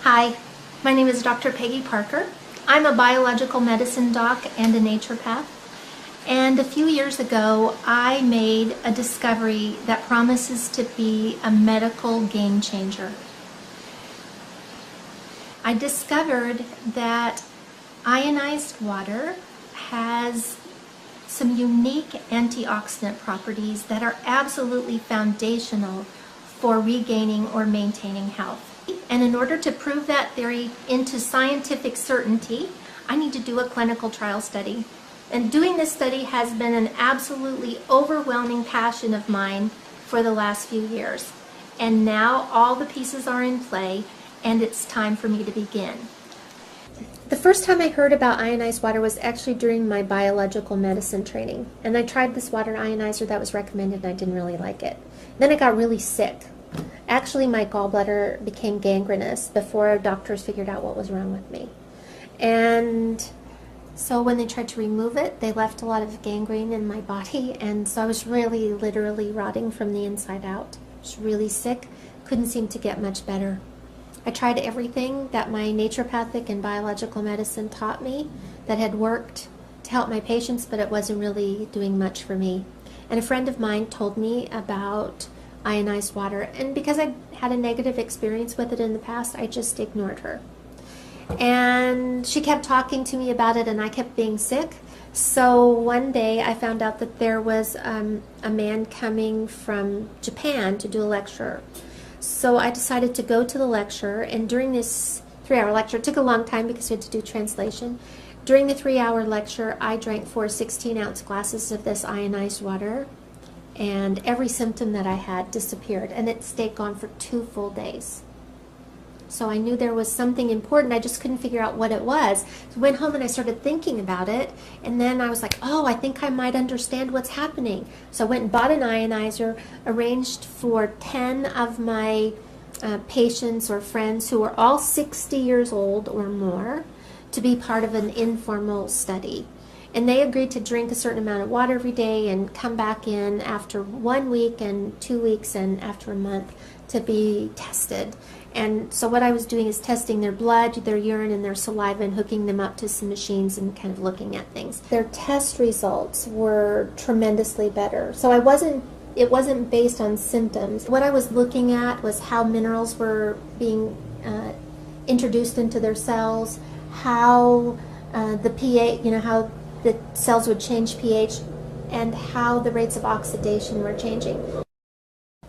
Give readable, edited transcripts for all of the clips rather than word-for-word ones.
Hi, my name is Dr. Peggy Parker. I'm a biological medicine doc and a naturopath. And a few years ago, I made a discovery that promises to be a medical game changer. I discovered that ionized water has some unique antioxidant properties that are absolutely foundational for regaining or maintaining health. And in order to prove that theory into scientific certainty, I need to do a clinical trial study. And doing this study has been an absolutely overwhelming passion of mine for the last few years. And now all the pieces are in play, and it's time for me to begin. The first time I heard about ionized water was actually during my biological medicine training. And I tried this water ionizer that was recommended, and I didn't really like it. Then I got really sick. Actually, my gallbladder became gangrenous before doctors figured out what was wrong with me. And so when they tried to remove it, they left a lot of gangrene in my body, and so I was really literally rotting from the inside out. I was really sick, couldn't seem to get much better. I tried everything that my naturopathic and biological medicine taught me that had worked to help my patients, but it wasn't really doing much for me. And a friend of mine told me about ionized water, and because I had a negative experience with it in the past, I just ignored her. And she kept talking to me about it, and I kept being sick. So one day I found out that there was a man coming from Japan to do a lecture. So I decided to go to the lecture, and during this 3-hour lecture, it took a long time because we had to do translation. During the 3-hour lecture, I drank 4 16-ounce glasses of this ionized water, and every symptom that I had disappeared, and it stayed gone for 2 full days. So I knew there was something important, I just couldn't figure out what it was. So I went home and I started thinking about it, and then I was like, oh, I think I might understand what's happening. So I went and bought an ionizer, arranged for 10 of my patients or friends who were all 60 years old or more to be part of an informal study. And they agreed to drink a certain amount of water every day and come back in after 1 week and 2 weeks and after a month to be tested. And so what I was doing is testing their blood, their urine, and their saliva, and hooking them up to some machines and kind of looking at things. Their test results were tremendously better. So it wasn't based on symptoms. What I was looking at was how minerals were being introduced into their cells, how the pH, how the cells would change pH, and how the rates of oxidation were changing.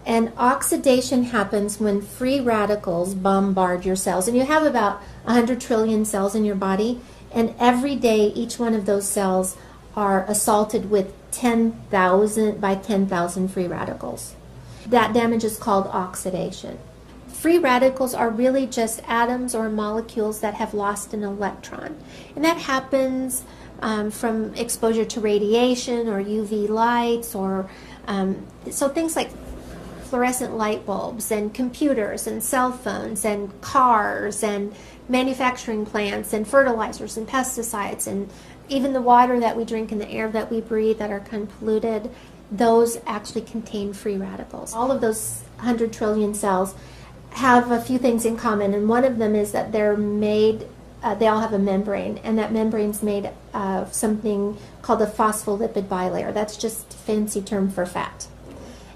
And oxidation happens when free radicals bombard your cells. And you have about 100 trillion cells in your body, and every day each one of those cells are assaulted with 10,000 by 10,000 free radicals. That damage is called oxidation. Free radicals are really just atoms or molecules that have lost an electron. And that happens from exposure to radiation or UV lights, or so things like fluorescent light bulbs and computers and cell phones and cars and manufacturing plants and fertilizers and pesticides, and even the water that we drink and the air that we breathe that are kind of polluted, those actually contain free radicals. All of those 100 trillion cells have a few things in common, and one of them is that they're made they all have a membrane, and that membrane's made of something called a phospholipid bilayer. That's just a fancy term for fat.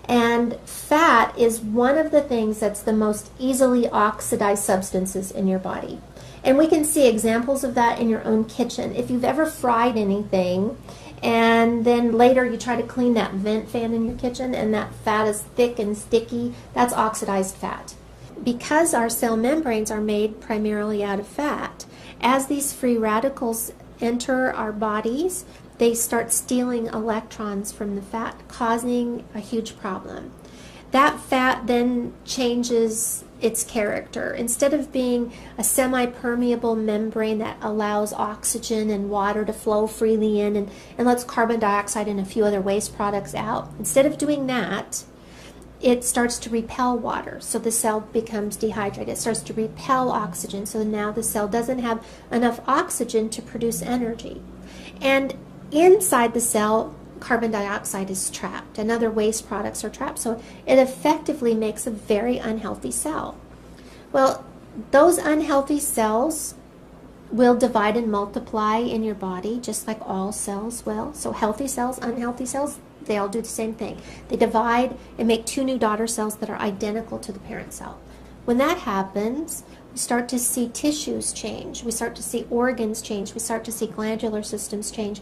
And fat is one of the things that's the most easily oxidized substances in your body. And we can see examples of that in your own kitchen. If you've ever fried anything, and then later you try to clean that vent fan in your kitchen, and that fat is thick and sticky, that's oxidized fat. Because our cell membranes are made primarily out of fat, as these free radicals enter our bodies, they start stealing electrons from the fat, causing a huge problem. That fat then changes its character. Instead of being a semi-permeable membrane that allows oxygen and water to flow freely in and lets carbon dioxide and a few other waste products out, instead of doing that, it starts to repel water, so the cell becomes dehydrated. It starts to repel oxygen, so now the cell doesn't have enough oxygen to produce energy. And inside the cell, carbon dioxide is trapped and other waste products are trapped, so it effectively makes a very unhealthy cell. Well, those unhealthy cells will divide and multiply in your body just like all cells will. So healthy cells, unhealthy cells, they all do the same thing. They divide and make two new daughter cells that are identical to the parent cell. When that happens, we start to see tissues change. We start to see organs change. We start to see glandular systems change.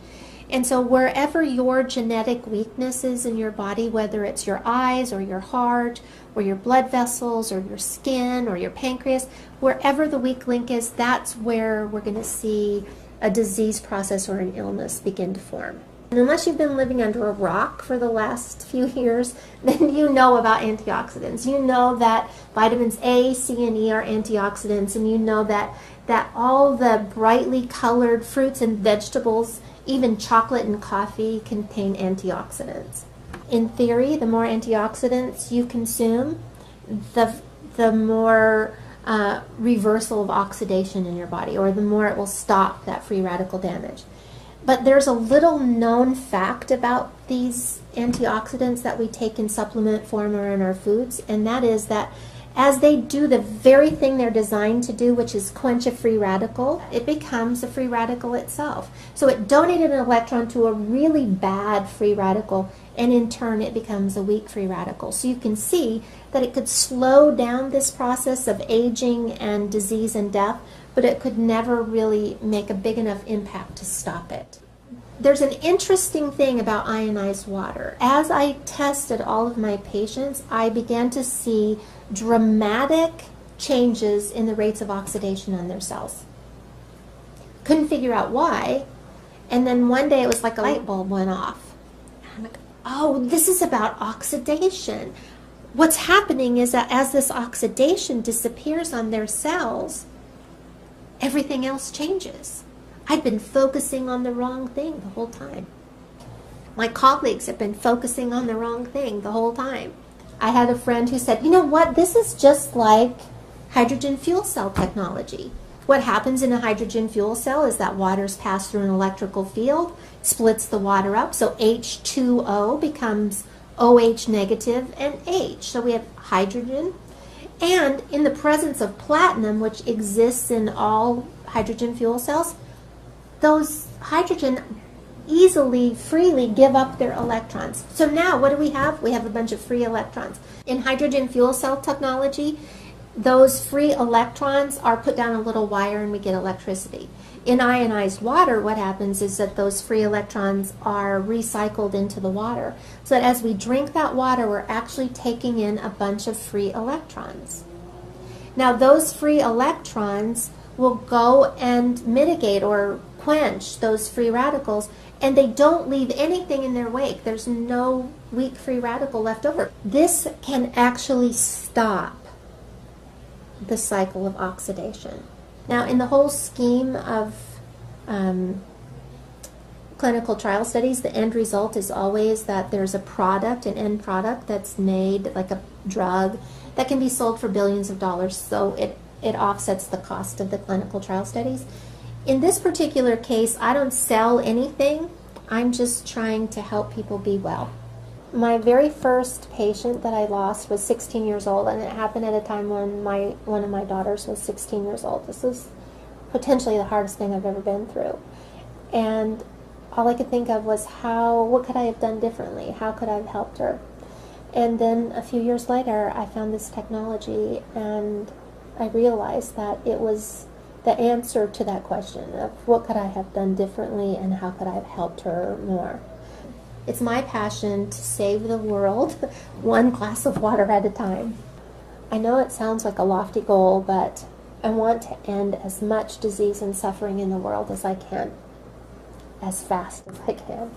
And so wherever your genetic weakness is in your body, whether it's your eyes or your heart or your blood vessels or your skin or your pancreas, wherever the weak link is, that's where we're going to see a disease process or an illness begin to form. And unless you've been living under a rock for the last few years, then you know about antioxidants. You know that vitamins A, C, and E are antioxidants, and you know that all the brightly colored fruits and vegetables, even chocolate and coffee, contain antioxidants. In theory, the more antioxidants you consume, the more reversal of oxidation in your body, or the more it will stop that free radical damage. But there's a little known fact about these antioxidants that we take in supplement form or in our foods, and that is that as they do the very thing they're designed to do, which is quench a free radical, it becomes a free radical itself. So it donated an electron to a really bad free radical, and in turn it becomes a weak free radical. So you can see that it could slow down this process of aging and disease and death, but it could never really make a big enough impact to stop it. There's an interesting thing about ionized water. As I tested all of my patients, I began to see dramatic changes in the rates of oxidation on their cells. Couldn't figure out why, and then one day it was like a light bulb went off. I'm like, oh, this is about oxidation. What's happening is that as this oxidation disappears on their cells, everything else changes. I'd been focusing on the wrong thing the whole time. My colleagues have been focusing on the wrong thing the whole time. I had a friend who said, you know what, this is just like hydrogen fuel cell technology. What happens in a hydrogen fuel cell is that water's passed through an electrical field, splits the water up, so H2O becomes OH negative and H. So we have hydrogen. And in the presence of platinum, which exists in all hydrogen fuel cells, those hydrogen easily, freely give up their electrons. So now what do we have? We have a bunch of free electrons. In hydrogen fuel cell technology, those free electrons are put down a little wire and we get electricity. In ionized water, what happens is that those free electrons are recycled into the water. So that as we drink that water, we're actually taking in a bunch of free electrons. Now those free electrons will go and mitigate or quench those free radicals, and they don't leave anything in their wake. There's no weak free radical left over. This can actually stop the cycle of oxidation. Now, in the whole scheme of clinical trial studies, the end result is always that there's a product, an end product that's made, like a drug, that can be sold for billions of dollars, so it offsets the cost of the clinical trial studies. In this particular case, I don't sell anything. I'm just trying to help people be well. My very first patient that I lost was 16 years old, and it happened at a time when one of my daughters was 16 years old. This was potentially the hardest thing I've ever been through. And all I could think of was what could I have done differently? How could I have helped her? And then a few years later, I found this technology, and I realized that it was the answer to that question of what could I have done differently and how could I have helped her more. It's my passion to save the world one glass of water at a time. I know it sounds like a lofty goal, but I want to end as much disease and suffering in the world as I can, as fast as I can.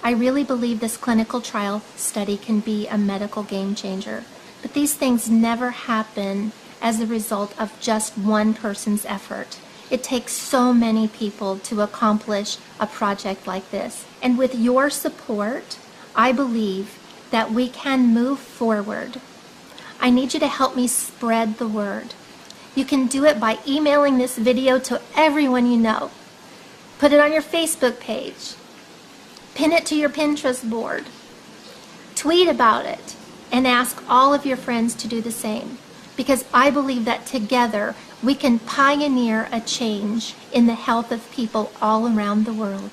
I really believe this clinical trial study can be a medical game changer, but these things never happen as a result of just one person's effort. It takes so many people to accomplish a project like this. And with your support, I believe that we can move forward. I need you to help me spread the word. You can do it by emailing this video to everyone you know. Put it on your Facebook page. Pin it to your Pinterest board. Tweet about it and ask all of your friends to do the same. because I believe that together we can pioneer a change in the health of people all around the world.